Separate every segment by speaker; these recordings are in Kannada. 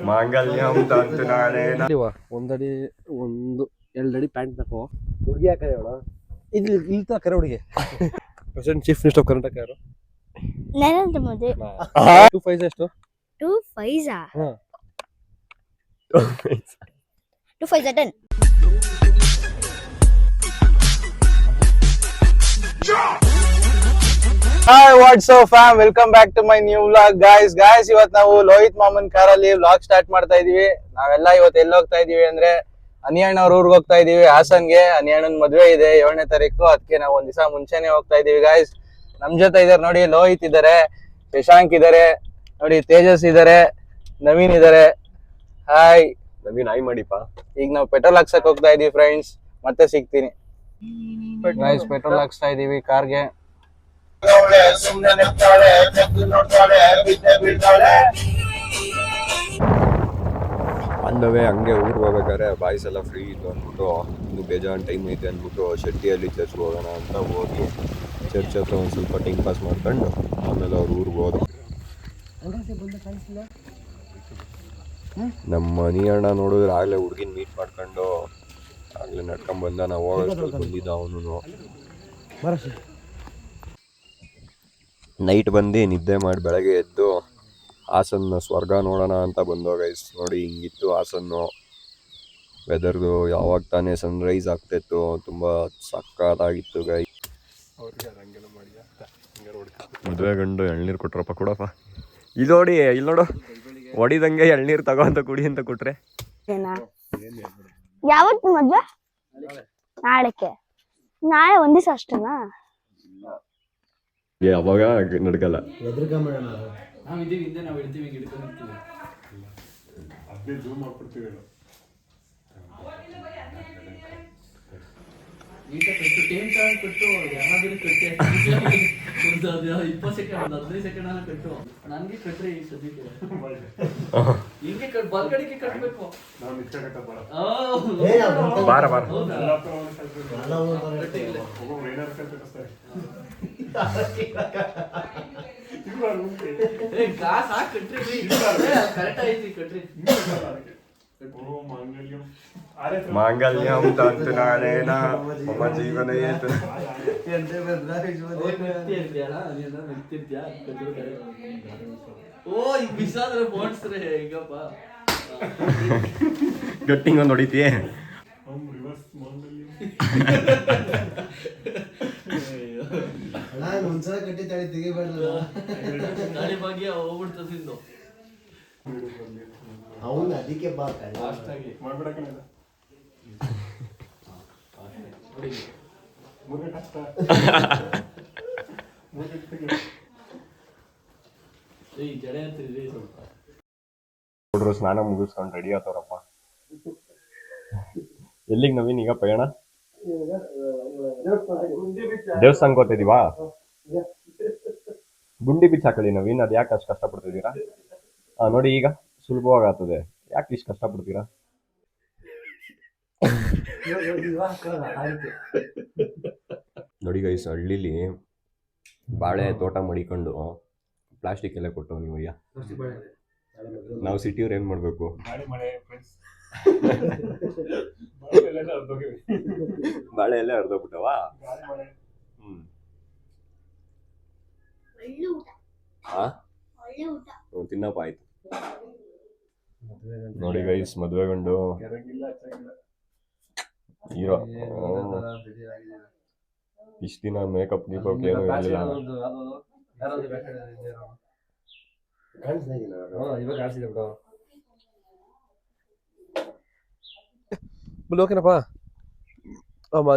Speaker 1: ಮಾಂಗಲ್ಯಂ ತಂತು ನಾನೇನ ಒಂದಡಿ ಒಂದು 2 ಅಡಿ ಪ್ಯಾಂಟ್ ಬೇಕು ಹುಡುಗಿ ಯಾಕೆ ಹೇಳ ಇಲ್ಲಿ ಇಲ್ತ ಕರೆ ಹುಡುಗಿ president chief minister of Karnataka ಯಾರು
Speaker 2: ನರೇಂದ್ರ ಮೋದಿ
Speaker 1: 2 5 ಎಷ್ಟು
Speaker 2: 2 5
Speaker 1: ಹಾ
Speaker 2: 2 5 10
Speaker 3: Hi, what's up fam? Welcome back to my new vlog guys. ಇವತ್ತು ನಾವು ಲೋಹಿತ್ ಮಾಮನ್ ಕಾರಲ್ಲಿ ವ್ಲಾಗ್ ಸ್ಟಾರ್ಟ್ ಮಾಡ್ತಾ ಇದೀವಿ. ನಾವೆಲ್ಲ ಇವತ್ತು ಎಲ್ಲಿ ಹೋಗ್ತಾ ಇದೀವಿ ಅಂದ್ರೆ ಅನಿಯಣ್ಣ ಅವ್ರ ಊರಿಗೆ ಹೋಗ್ತಾ ಇದೀವಿ ಹಾಸನ್ಗೆ. ಅನಿಯಣ್ಣನ ಮದುವೆ ಇದೆ 7ನೇ ತಾರೀಕು. ಅದಕ್ಕೆ ನಾವು ಒಂದ್ ದಿವಸ ಮುಂಚೆನೆ ಹೋಗ್ತಾ ಇದೀವಿ ಗಾಯ್ಸ್. ನಮ್ ಜೊತೆ ಇದಾರೆ ನೋಡಿ, ಲೋಹಿತ್ ಇದಾರೆ, ಶಶಾಂಕ್ ಇದಾರೆ, ನೋಡಿ ತೇಜಸ್ ಇದಾರೆ, ನವೀನ್ ಇದಾರೆ. ಹಾಯ್
Speaker 1: ನವೀನ್ ಹಾಯ್ ಮಾಡಿಪ್ಪ.
Speaker 3: ಈಗ ನಾವು ಪೆಟ್ರೋಲ್ ಹಾಕ್ಸಕ್ ಹೋಗ್ತಾ ಇದೀವಿ ಫ್ರೆಂಡ್ಸ್. ಮತ್ತೆ ಸಿಗ್ತೀನಿ ಗೈಸ್. ಪೆಟ್ರೋಲ್ ಹಾಕ್ಸ್ತಾ ಇದೀವಿ ಕಾರ್ಗೆ.
Speaker 1: ಅಂದವೇ ಹಂಗೆ ಊರಿಗೆ ಹೋಗ್ಬೇಕಾದ್ರೆ ಬಾಯ್ಸ್ ಎಲ್ಲ ಫ್ರೀ ಇತ್ತು ಅಂದ್ಬಿಟ್ಟು ಇನ್ನು ಬೇಜಾನ್ ಟೈಮ್ ಐತೆ ಅಂದ್ಬಿಟ್ಟು ಶೆಟ್ಟಿಯಲ್ಲಿ ಚರ್ಚ್ಗೆ ಹೋಗೋಣ ಅಂತ ಹೋದ್ವಿ. ಚರ್ಚ್ ಹತ್ರ ಒಂದು ಸ್ವಲ್ಪ ಟೈಮ್ ಪಾಸ್ ಮಾಡ್ಕೊಂಡು ಆಮೇಲೆ ಅವ್ರ ಊರಿಗೆ ಹೋದ್ರು. ನಮ್ಮ ಮನಿ ಅಣ್ಣ ನೋಡಿದ್ರೆ ಆಗಲೇ ಹುಡುಗಿನ ಮೀಟ್ ಮಾಡ್ಕೊಂಡು ಆಗಲೇ ನಡ್ಕೊಂಬಂದ. ನಾವು ಹೋಗೋಷ್ಟು ಬಂದಿದ್ದ ಅವನು. ನೈಟ್ ಬಂದು ನಿದ್ದೆ ಮಾಡಿ ಬೆಳಗ್ಗೆ ಎದ್ದು ಹಾಸನ್ನ ಸ್ವರ್ಗ ನೋಡೋಣ ಅಂತ ಬಂದೋ ಗೈಸ್. ನೋಡಿ ಹಿಂಗಿತ್ತು ಹಾಸನ್ನು. ವೆದರ್ದು ಯಾವಾಗ ತಾನೇ ಸನ್ರೈಸ್ ಆಗ್ತಾಯಿತ್ತು, ತುಂಬ ಸಕ್ಕತ್ತಾಗಿತ್ತು ಗೈ. ಮದುವೆ ಗಂಡು ಎಳ್ನೀರು ಕೊಟ್ರಪ್ಪ, ಕೊಡಪ್ಪ. ಇಲ್ಲಿ ನೋಡಿ, ಇಲ್ಲಿ ನೋಡು, ಹೊಡಿದಂಗೆ ಎಳ್ನೀರು ತಗೋ ಅಂತ ಕುಡಿ ಅಂತ ಕೊಟ್ರೆ.
Speaker 2: ಯಾವತ್ತು ಮದ್ವೆ? ನಾಳೆಕ್ಕೆ. ನಾಳೆ ಒಂದ್ ದಿವಸ ಅಷ್ಟೇನಾ?
Speaker 1: ಅವಾಗ ನಡ್ಕಲ್ಲ. ಬಾರ ಬಾರ ಮಾಂಗಲ್ಯಂ ತಂತು ನಾನೇನ ಮಮ ಜೀವನ ಏತು. ಗಟ್ಟಿಂಗ್ ಒಂದು ಹೊಡಿತೀಯ.
Speaker 4: ಒಂದ್ಸಲ ಕಟ್ಟಿ ತಾಳಿ ತೆಗಿಬಾರ್ದು. ಅವನು ಅದಕ್ಕೆ
Speaker 1: ಹುಡುಗರು ಸ್ನಾನ ಮುಗಿಸ್ಕೊಂಡು ರೆಡಿ ಆತವ್ರಪ್ಪ. ಎಲ್ಲಿಗೆ ನವೀನ್ ಈಗ ಪಯಣ? ದೇವಸ್ಥಾನಕ್ಕೆ ಹೋಗ್ತಿದೀವಾ? ಗುಂಡಿ ಬಿಚ್ಚ ಹಾಕಳಿ ನವೀನ್. ಅದು ಯಾಕೆ ಅಷ್ಟು ಕಷ್ಟಪಡ್ತಿದ್ದೀರಾ? ನೋಡಿ ಈಗ ಸುಲಭವಾಗಿ ಆಗ್ತದೆ. ಯಾಕೆ ಇಷ್ಟು ಕಷ್ಟಪಡ್ತೀರಾ? ನೋಡಿ ಗೈಸ್, ಹಳ್ಳಿಲಿ ಬಾಳೆ ತೋಟ ಮಡಿಕೊಂಡು ಪ್ಲಾಸ್ಟಿಕ್ ಎಲ್ಲ ಕೊಟ್ಟು ನೀವು ಅಯ್ಯ. ನಾವು ಸಿಟಿಯವ್ರು ಏನ್ ಮಾಡ್ಬೇಕು? ಬಾಳೆ ಎಲ್ಲ ಅರ್ಧೋಗ್ಬಿಟ್ಟವ. ತಿನ್ನಪ್ಪ ಆಯ್ತು. ನೋಡಿ ಗೈಸ್, ಮದುವೆ ಗಂಡು ಹೀರೋ. ಇಷ್ಟ ದಿನ ಮೇಕಪ್ ಗೀಕಪ್ ಏನು ಇರಲಿಲ್ಲ. ಓಕೆನಪ್ಪ.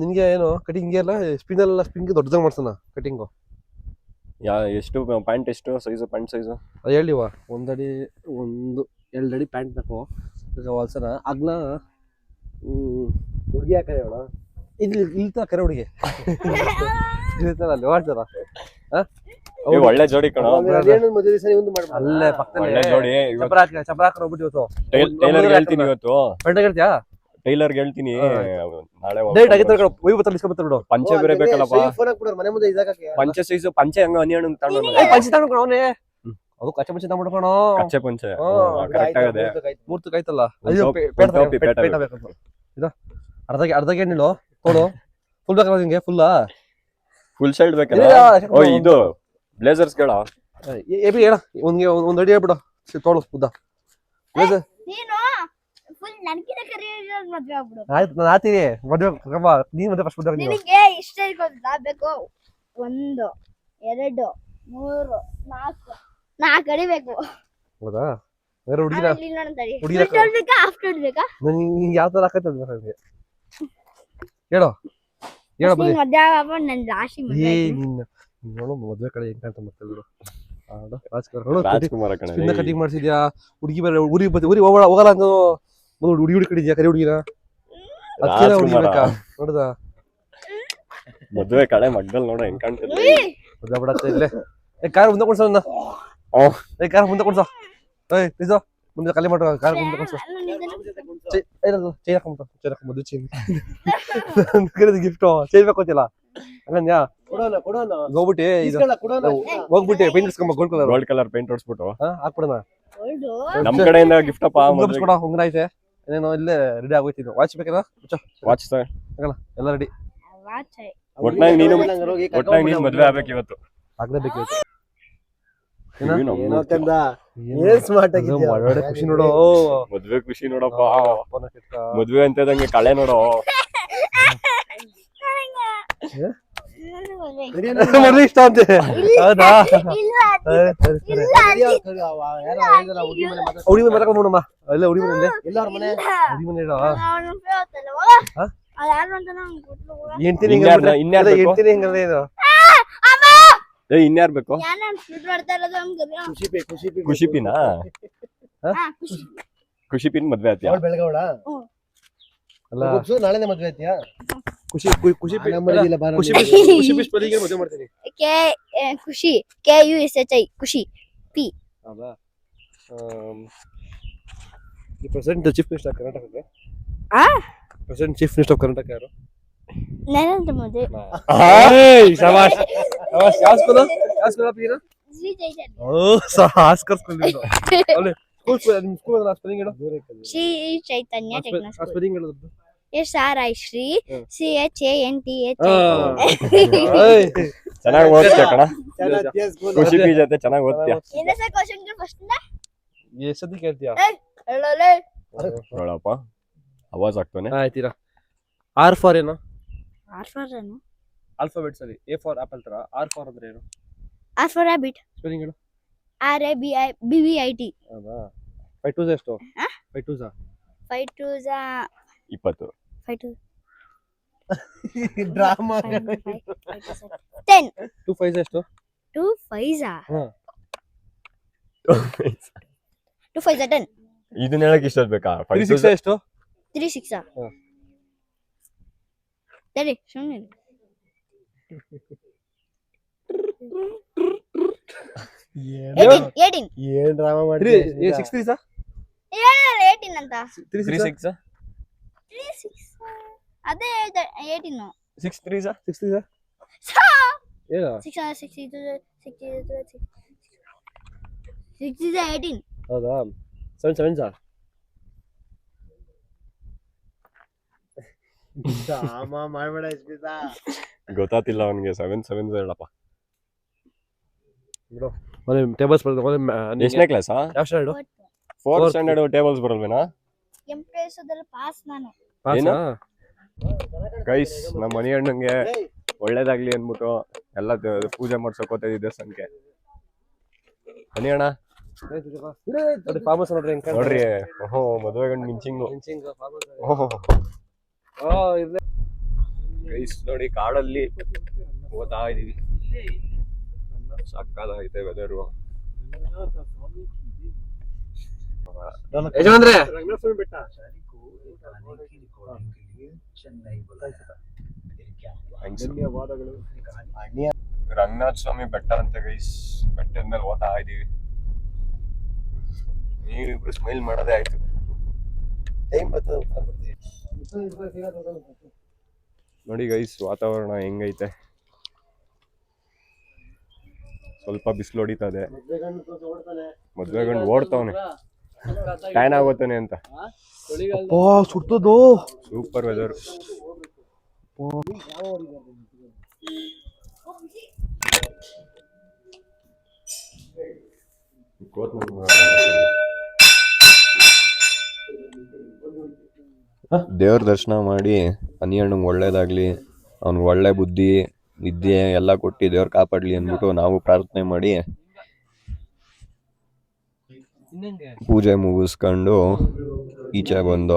Speaker 1: ನಿನ್ಗೆ ಏನು ಕಟಿಂಗ್ ಎಲ್ಲ ಸ್ಪಿನ್ ಸ್ಪಿನ್ಗೆ ದೊಡ್ಡದಾಗ ಮಾಡ್ಸೋಣ ಕಟಿಂಗು. ಎಷ್ಟು ಪ್ಯಾಂಟ್? ಎಷ್ಟು ಸೈಜು ಪ್ಯಾಂಟ್ ಸೈಜು ಅದು ಹೇಳಿವ? 1 ಅಡಿ 2 ಅಡಿ ಪ್ಯಾಂಟ್ ಬೇಕು ಹೊಲ್ಸನ. ಅಗ್ನ ಹುಡುಗಿ ಯಾಕೆ ಹೇಳ ಇಲ್ಲಿ ಇಲ್ತ ಕರೆ ಹುಡುಗಿ ಅಲ್ಲಿ ಮಾಡ್ತಾರ. ಒಳ್ಳೆ ಜೋಡಿ ಕಣ. ಅಲ್ಲೇ ಪಕ್ಕದಲ್ಲಿ ಚಪ್ರಾಕ್ ಹೋಗ್ಬಿಟ್ಟು ಇವತ್ತು ಟೈಲರ್ಗೆ ಹೇಳ್ತೀನಿ. ಇವತ್ತು ಹೇಳ್ತೀಯಾ? ಟೈಲರ್ಗೆ ಹೇಳ್ತೀನಿ ನಾಳೆ. ಪಂಚೆ ಬೇರೆ ಬೇಕಲ್ಲಪ್ಪ. ಪಂಚೆ ಸೈಜು ಪಂಚೆ ಹಂಗ ಅನಿಯಣ್ಣ ತಗೊಂಡು ಅದು ಕಚ್ಚೆ ಮುಂಚೆ ಮಾಡ್ಕೊಣೋ
Speaker 5: ಕಚ್ಚೆ ಪಂಚೆ
Speaker 1: ಹಾ,
Speaker 5: ಕರೆಕ್ಟ್ ಆಗದೆ
Speaker 1: ಮೂರ್ತಿ ಕಾಯ್ತಲ್ಲ
Speaker 5: ಒಂದ್
Speaker 1: ಅಯ್ಯೋ
Speaker 5: ಟೋಪಿ,
Speaker 1: ಪೇಟ
Speaker 5: ಒಂದ್ ಟೋಪಿ, ಪೇಟ
Speaker 1: ಪೇಟ ಬೇಕಂತ ಇದು ಅರ್ಧಗೆ ನಿಲ್ಲು ತೋಳು ಫುಲ್ ಬೇಕಲ್ಲ ನಿಂಗೆ ಫುಲ್
Speaker 5: ಫುಲ್ ಶರ್ಟ್ ಬೇಕಲ್ಲ ಓ ಇದು ಬ್ಲೇಸರ್ಸ್ ಕೇಳ
Speaker 1: ಎಬಿ ಹೇಳ ಒಂದ್ ಅಡಿ ಹೇಳ್ಬಿಡು ತೋಳು ಉದ್ದ ಬ್ಲೇಸರ್
Speaker 2: ನೀನು ಫುಲ್ ನನ್ಕಿನ ಕರಿಯರ್ ಮದ್ವೆ ಆಗ್ಬಿಡು.
Speaker 1: ಆಯ್ತು ನಾನು ಆತೀನಿ ಮದ್ವೆ ಕಮ್ಮ ನೀನ್ ಮದ್ವೆ ಫಸ್ಟ್ ಮದ್ವೆ ನೀನು
Speaker 2: ನಿನಗೆ ಇಷ್ಟ ಗೊತ್ತಾ ಬೇಕು 1 2 3 4 ಅಡಿ ಬೇಕು.
Speaker 1: ಹೌದಾ ಬೇರೆ ಹುಡುಗಿನ
Speaker 2: ಆಮೇಲೆ ಇಲ್ಲಿ ನೋಡು ತಡಿ.
Speaker 1: ಹುಡುಗಿರ
Speaker 2: ಫುಲ್ ಟೋಲ್ ಬೇಕಾ ಹಾಫ್ ಟೋಲ್ ಬೇಕಾ?
Speaker 1: ನಿಂಗೆ ಯಾವ ತರ ಹಾಕತ್ತೆ ಅಂತ ನನಗೆ ಹೇಳು ಹೇಳು ಬನ್ನಿ
Speaker 2: ನೀನ್ ಮದ್ವೆ ಆಗ್ಬಿಟ್ಟು ನನ್ ಲಾಸ್ಟ್
Speaker 1: ಏ ನಿನ್ನ ನೋಡು ಮದ್ವೆ ಕಡೆ ಹೆಂಗ್ ಕಾಣ್ತಾ ಮತ್ತೆ ಬಿಡು ರಾಜ್ಕುಮಾರ್
Speaker 5: ರಾಜ್ಕುಮಾರ ಕಣ
Speaker 1: ಸ್ಪಿನ್ನ ಕಟಿಂಗ್ ಮಾಡ್ಸಿದ್ಯಾ ಹುಡುಗಿ ಬೇರೆ ಊರಿಗೆ ಹೋಗಲ್ಲ ಅಂತ ಹುಡುಗಿ ಕಡಿದ್ಯಾ ಕರಿ ಹುಡುಗಿನ ಅದಕ್ಕೆ ಹುಡುಗಿ ಬೇಕಾ ನೋಡ್ದ
Speaker 5: ಮದ್ವೆ ಕಡೆ ಮಗ್ಗಲ್ ನೋಡ ಹೆಂಗ್ ಕಾಣ್ತದೆ
Speaker 1: ಮದ್ವೆ ಬಿಡತ್ತೆ ಇಲ್ಲೇ ಕಾರ್ ಮುಂದೆ ಕೊಡ್ಸ ಕಾರ್ ಮುಂದೆ ಕೊಡ್ಸ ನಿಜ ಮುಂದೆ ಖಾಲಿ ಮಾಡೋ ಕಾರ್ ಮುಂದೆ ಕೊಡ್ಸ ಚೈನ್ ಹಾಕೊಂಬ ಮದುವೆ ಚೈನ್ ಗಿಫ್ಟ್ ಚೈನ್ ಬೇಕೋತಿಲ್ಲ ಹಂಗಂದ್ಯಾ
Speaker 4: ಕೊಡೋಣ
Speaker 1: ಹೋಗ್ಬಿಟ್ಟು ಇದು
Speaker 4: ಕೊಡೋಣ
Speaker 1: ಹೋಗ್ಬಿಟ್ಟು ಪೇಂಟ್ ಇಸ್ಕೊಂಬ gold colour
Speaker 5: gold colour paint ಹೊಡ್ಸ್ಬಿಟ್ಟು
Speaker 1: ಹಾಕ್ಬಿಡೋಣ
Speaker 5: ನಮ್ ಕಡೆಯಿಂದ ಗಿಫ್ಟ್ ಅಪ್ಪ
Speaker 1: ಕೂಡ ಉಂಗ್ರ ಐತೆ ಏನೇನೋ ಇಲ್ಲೇ ರೆಡಿ ಆಗೋಯ್ತೀನಿ ವಾಚ್ ಬೇಕಲ್ಲ
Speaker 5: ವಾಚ್
Speaker 1: ಆಗಲ್ಲ ಎಲ್ಲ ರೆಡಿ
Speaker 5: ಒಟ್ನಾಗ ನೀನ್ ಮದ್ವೆ ಆಗ್ಬೇಕು ಇವತ್ತು
Speaker 1: ಆಗ್ಲೇಬೇಕು
Speaker 4: ಏನೋ ಕಂದ ಏನ್ ಸ್ಮಾರ್ಟ್ ಆಗಿದ್ಯಾ
Speaker 1: ಒಳ್ಳೆ ಖುಷಿ ನೋಡು
Speaker 5: ಮದ್ವೆ ಖುಷಿ ನೋಡಪ್ಪ ಮದ್ವೆ ಅಂತದಂಗೆ ಕಳೆ ನೋಡು
Speaker 1: ಮದ್ವೆ ಇಷ್ಟ ಅಂತೆ ಹೌದಾ ಹುಡಿ ಮನೆ ಮಾತಾಡ್ಕೊಂಡು ನೋಡಮ್ಮ ಅಲ್ಲೇ ಹುಡಿ ಮನೆ
Speaker 4: ಎಲ್ಲಾರ ಮನೆ
Speaker 1: ಹುಡಿ ಮನೆ ಹೇಳ
Speaker 5: ಇನ್ಯಾರ್ ಬೇಕು?
Speaker 1: ಎಂಟಿನ ಹಿಂಗಲ್ಲ ಇದು
Speaker 5: ಇನ್ಯಾರ್ ಬೇಕು ಖುಷಿಪಿನಾ ಖುಷಿಪಿನ್ ಮದ್ವೆ ಆತ್ಯಾ
Speaker 4: ಅವಳು ಬೆಳಗವಳ
Speaker 1: ಅಲ್ಲ
Speaker 4: ನಾಳೆನೆ ಮದ್ವೆ ಆಯ್ತಿಯಾ
Speaker 1: ಖುಷಿ ಖುಷಿ
Speaker 4: ನಮ್ಮನೆಗಿಲ್ಲ ಬಾರ
Speaker 1: ಖುಷಿ ಖುಷಿ ಮದುವೆ ಮಾಡ್ತೀನಿ
Speaker 2: ಖುಷಿ KUSHI ಖುಷಿ
Speaker 1: ಹೌದಾ ಪ್ರೆಸೆಂಟ್ ಚೀಫ್ ಮಿನಿಸ್ಟರ್ ಕರ್ನಾಟಕಕ್ಕೆ present chief minister of Karnataka ಯಾರು
Speaker 2: ನರೇಂದ್ರ ಮೋದಿ
Speaker 1: ಶಬಾಷ್ ಶಬಾಷ್ ಯಾವ ಸ್ಕೂಲ್ ಅಪ್ಪ
Speaker 2: ಶ್ರೀ ಚೈತನ್ಯ
Speaker 1: ಆಸ್ಕರ್ ಸ್ಕೂಲ್ ಅಲ್ಲಿ ಸ್ಕೂಲ್ ಸ್ಪೆಲ್ಲಿಂಗ್ ಹೇಳು
Speaker 2: ಶ್ರೀ ಚೈತನ್ಯ ಟೆಕ್ನೋ ಸ್ಕೂಲ್
Speaker 1: ಸ್ಪೆಲ್ಲಿಂಗ್ ಹೇಳೋದು
Speaker 2: SRI ಶ್ರೀ CHANTH
Speaker 5: ಚೆನ್ನಾಗಿ ಓದ್ತೀಯ ಕಣ ಖುಷಿ ಜೊತೆ ಚೆನ್ನಾಗಿ ಓದ್ತೀಯ
Speaker 2: ಏನ ಸರ್ ಕ್ವೆಶ್ಚನ್ ಫಸ್ಟ್
Speaker 1: ಎಷ್ಟೊತ್ತಿ ಕೇಳ್ತೀಯಾ
Speaker 2: ಹೇಳಲೇ
Speaker 5: ನೋಡಪ್ಪ ಅವಾಜ್ ಆಗ್ತಾನೆ
Speaker 1: ಆಯ್ತೀರಾ ಆರ್ ಫಾರ್ ಏನು
Speaker 2: ಆರ್ ಏನು
Speaker 1: ಆಲ್ಫಾಬೆಟ್ಸ್ ಅಲ್ಲಿ ಎ ಫಾರ್ ಆಪಲ್ ತರ ಆರ್ ಫಾರ್ ಅಂದ್ರೆ ಏನು
Speaker 2: ಆರ್ ಫಾರ್ ರಾಬಿಟ್
Speaker 1: ಸ್ಪೆಲ್ಲಿಂಗ್ ಹೇಳು
Speaker 2: RABIBBIT
Speaker 1: ಹೌದಾ 5 2 ಎಷ್ಟು 5 2
Speaker 2: 5 2s
Speaker 5: 20
Speaker 2: 5 2
Speaker 4: ಡ್ರಾಮಾ
Speaker 2: 10
Speaker 1: 2 5 ಎಷ್ಟು
Speaker 2: 2 5s
Speaker 1: ಹಾ
Speaker 2: 2 5s 10
Speaker 5: ಇದನ್ನ ಹೇಳಕ್ ಇಷ್ಟೊತ್ತು ಬೇಕಾ
Speaker 1: 3 6 ಎಷ್ಟು
Speaker 2: 3 6
Speaker 1: ಹಾ.
Speaker 2: ಸರಿ ಸುಮ್ಮನೆ ಏಟೀನ್
Speaker 4: ಏನ್ ಡ್ರಾಮಾ
Speaker 1: 3
Speaker 4: ಮಾಡಿ
Speaker 1: 6 3 ಸಾ
Speaker 2: 18 ಅಂತ
Speaker 1: 3
Speaker 5: 3
Speaker 1: 6
Speaker 5: 6
Speaker 2: 3 6 ಅದೇ 18
Speaker 5: 6 3 ಸಾ
Speaker 1: 6 3 ಸಾ ಏನು
Speaker 2: 6 18
Speaker 1: ಹೌದಾ 7 7 ಸಾ
Speaker 4: ಡ್ರಾಮಾ ಮಾಡ್ಬೇಡ ಸ್ಮಿತಾ
Speaker 5: ಗೊತ್ತಾತಿಲ್ಲ ಅವನಿಗೆ 7 7 ಹೇಳಪ್ಪ
Speaker 1: ಒಳ್ಳೆ ಟೇಬಲ್ಸ್
Speaker 5: ಎಷ್ಟನೇ ಕ್ಲಾಸ್
Speaker 1: ಯಾವ ಸ್ಟ್ಯಾಂಡರ್ಡ್
Speaker 5: 4th ಸ್ಟ್ಯಾಂಡರ್ಡ್ ಟೇಬಲ್ಸ್ ಬರಲ್ವೇನಾ
Speaker 2: ಎಂಪ್ರೆಸದಲ್ಲಿ ಪಾಸ್ ನಾನು
Speaker 5: ಏನು? ಗೈಸ್ ನಮ್ಮ ಮನಿ ಅಣ್ಣಂಗೆ ಒಳ್ಳೇದಾಗ್ಲಿ ಅನ್ಬಿಟ್ಟು ಎಲ್ಲ ಪೂಜೆ ಮಾಡ್ಸಕ್ ಹೋಗ್ತಾ ಇದ್ದೆ ದೇವಸ್ಥಾನಕ್ಕೆ ಮನಿ ಅಣ್ಣ
Speaker 1: ಫಾರ್ಮಸ್ ನೋಡ್ರಿ ಹೆಂಗ್
Speaker 5: ನೋಡ್ರಿ ಓಹೋ ಮದುವೆ ಗಂಡು ಮಿಂಚಿಂಗು ಗೈಸ್ ನೋಡಿ ಕಾಡಲ್ಲಿ ಹೋಗ್ತಾ ಇದೀವಿ ಸಾಕಾಗೈತೆ ವೆದರು
Speaker 1: ಯಜಮಾನ್ರೆ
Speaker 5: ರಂಗನಾಥ ಸ್ವಾಮಿ ಬೆಟ್ಟ ಅಂತ ಗೈಸ್ ಬೆಟ್ಟದ ಮೇಲೆ ಹೋಗ್ತಾ ಇದೀವಿ ನೀವಿಬ್ರು ಸ್ಮೈಲ್ ಮಾಡೋದೇ ಆಯ್ತು ನೋಡಿ ಗೈಸ್ ವಾತಾವರಣ ಹೆಂಗೈತೆ ಸ್ವಲ್ಪ ಬಿಸಿಲು ಹೊಡಿತದೆ. ಮದ್ವೆ ಗಂಡು ಓಡ್ತಾವನೆ, ಟ್ಯಾನ್ ಆಗೋತಾನೆ ಅಂತ.
Speaker 1: ಸುಡ್ತದೋ.
Speaker 5: Super weather. ದೇವ್ರ ದರ್ಶನ ಮಾಡಿ ಅನಿಯಣ್ಣಂಗೆ ಒಳ್ಳೇದಾಗ್ಲಿ, ಅವ್ನಿಗೆ ಒಳ್ಳೆ ಬುದ್ಧಿ ವಿದ್ಯೆ ಎಲ್ಲ ಕೊಟ್ಟು ದೇವ್ರ ಕಾಪಾಡ್ಲಿ ಅಂದ್ಬಿಟ್ಟು ನಾವು ಪ್ರಾರ್ಥನೆ ಮಾಡಿ ಪೂಜೆ ಮುಗಿಸ್ಕೊಂಡು ಈಚೆ ಬಂದು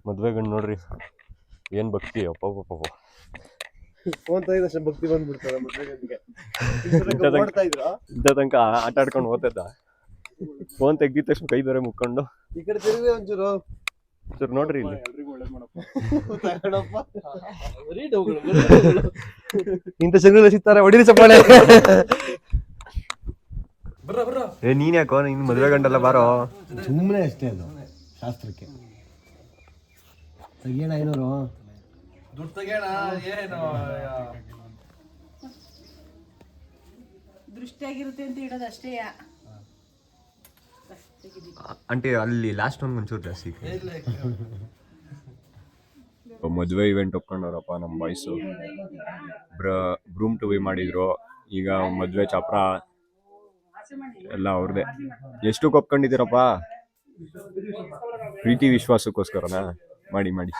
Speaker 5: ಮದ್ವೆ ಗಂಡು ನೋಡ್ರಿ ಏನ್ ಭಕ್ತಿ. ಅಪ್ಪ
Speaker 4: ಫೋನ್ ತೆಗೆದಷ್ಟು ಭಕ್ತಿ ಬಂದ್ಬಿಡ್ತದೆ ಮದ್ವೆ ಗಂಡಿಗೆ.
Speaker 5: ಇಂಥ ತನಕ ಆಟ ಆಡ್ಕೊಂಡು ಹೋಗ್ತದ. ಫೋನ್ ತೆಗ್ದಿದ ತಕ್ಷಣ ಕೈ ಬೇರೆ ಮುಕ್ಕೊಂಡು
Speaker 4: ಈ ಕಡೆ ತಿರುಗಿ ಒಂಚೂರು
Speaker 5: ಸರ್ ನೋಡ್ರಿ ಇಲ್ಲಿ.
Speaker 1: ಇಂಥ ಶಂಗಗಳು ಸಿಗ್ತಾರೆ, ಹೊಡಿರಿ ಚಪ್ಪಾಳೆ.
Speaker 5: ಏ ನೀನ್ ಯಾಕೋ ನಿನ್ ಮದ್ವೆ ಗಂಡಲ್ಲ ಬಾರೋ.
Speaker 4: ಸುಮ್ಮನೆ ಅಷ್ಟೇ ಅದು ಶಾಸ್ತ್ರಕ್ಕೆ. ತೆಗಿಯೋಣ ಐನೂರು
Speaker 1: ದುಡ್ಡು ತೆಗಿಯೋಣ. ಏನು
Speaker 6: ದೃಷ್ಟಿಯಾಗಿರುತ್ತೆ ಅಂತ ಇಡೋದು ಅಷ್ಟೇ.
Speaker 5: ಆಂಟಿ ಅಲ್ಲಿ ಲಾಸ್ಟ್ ಒಂದು ಒಂಚೂರು ಜಾಸ್ತಿ. ಮದುವೆ ಇವೆಂಟ್ ಒಪ್ಕೊಂಡವ್ರಪ್ಪ ನಮ್ಮ ಬಾಯ್ಸು. ಬ್ರೂಮ್ ಟು ಬಿ ಮಾಡಿದ್ರು. ಈಗ ಮದುವೆ ಚಾಪ್ರ ಎಲ್ಲ ಅವ್ರದೇ. ಎಷ್ಟು ಒಪ್ಕೊಂಡಿದ್ದೀರಪ್ಪ? ಪ್ರೀತಿ ವಿಶ್ವಾಸಕ್ಕೋಸ್ಕರನಾ? ಮಾಡಿ ಮಾಡಿ.